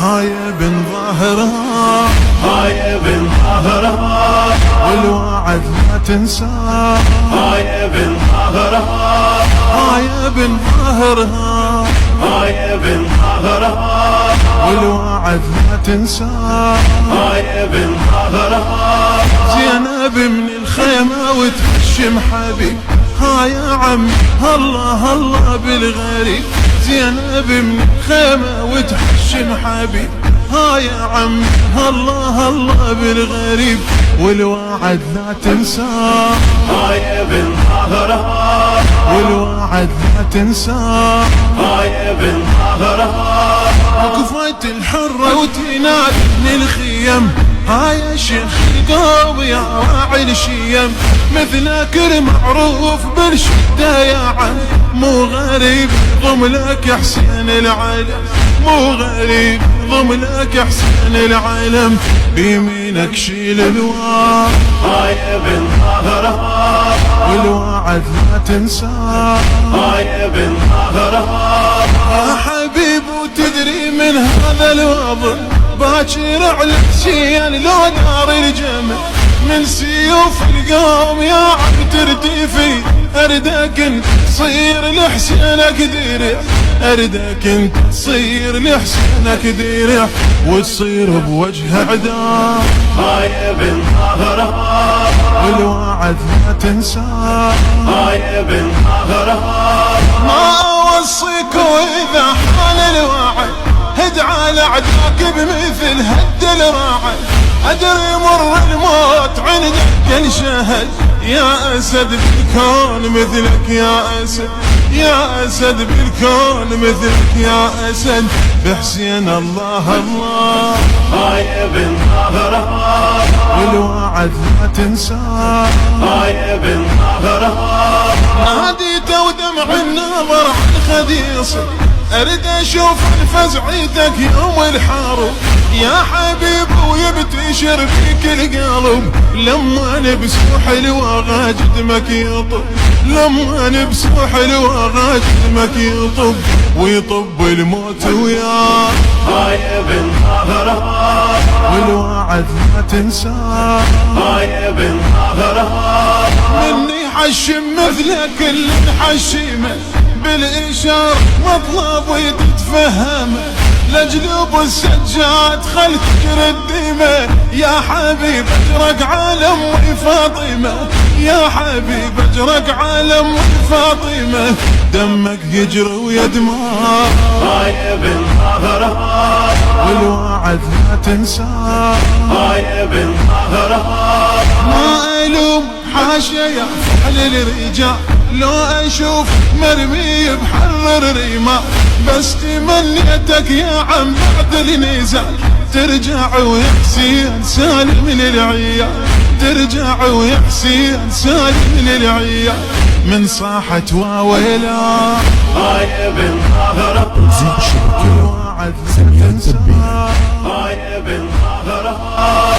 هاي ابن ظاهرها، هاي ابن ظاهرها، والوعد لا تنساه، هاي ابن ظاهرها، هاي ابن ظاهرها، هاي ابن ظاهرها، والوعد لا تنساه، هاي ابن ظاهرها، زينب من الخيمة وتهشم حبيب، ها يا عم الله الله بالغريب، زينب من الخيمة وتهشم حبيب، ها يا عم الله الله بالغريب، والوعد لا تنساه، هاي ابن ظاهرها، والوعد لا تنساه، هاي ابن ظاهرها، وقفت الحرة وتنادي من الخيم، ها يا شيخ القوم يا راعي الشيم، مثلك المعروف بالشدة يا عم، مو غريب ضم لك حسين العالم، مو غريب ضم لك حسين العالم، بيمينك شيل الوعد، هاي ابن ظاهرها، والوعد لا تنساه، هاي ابن ظاهرها، يا حبيب وتدري من هذا الوضع، باكر على حسين لو دار الجمل، من سيوف القوم يا عم ترتفي، اردك انت تصير لحسينك درع، اردك انت تصير لحسينك درع، وتصير بوجه عداه، هاي ابن ظاهرها، والوعد لا تنساه، هاي ابن ظاهرها، ما اوصيك واذا حال الوعد، هد على عداك بمثل هد الراعي، أدري مر الموت عندك كل شهد، يا أسد بالكون مثلك يا أسد، يا أسد بالكون مثلك يا أسد، بحسين الله الله، هاي ابن ظاهرها، والوعد لا تنساه، هاي ابن ظاهرها، ناديت ودمع النظر عن خديصي، أريد أشوف فزعتك يوم الحارب، يا حبيب ويبتشر فيك القلب، لما نبسوح الوغى جدمك يطب، لما نبسوح الوغى جدمك يطب، ويطب الموت وياه، هاي ابن ظاهرها، والوعد لا تنساه، هاي ابن ظاهرها، مني حشم مثلك اللي نحشمه، بالإشارة مطلب ويتفهمه، لجلوب السجاد خلك الدماء، يا حبيب اجرك على امي فاطمه، يا حبيب اجرك على امي فاطمه، دمك يجري ويدمع، هاي ابن ظاهرها، والوعد لا تنساه، هاي ابن ظاهرها، ما الوم حاشا يا فعل الرجال، لو اشوف مرمي بحرر ريما، بس تمنيتك يا عم بعد النزال، ترجع ويا حسين سالم من العيال، ترجع ويا حسين سالم من العيال، من صاحة وويلا، هاي ابن ظاهرها، تنزيل الشبكة الوعد لا سميان تنساه، تبين. هاي ابن ظاهرها،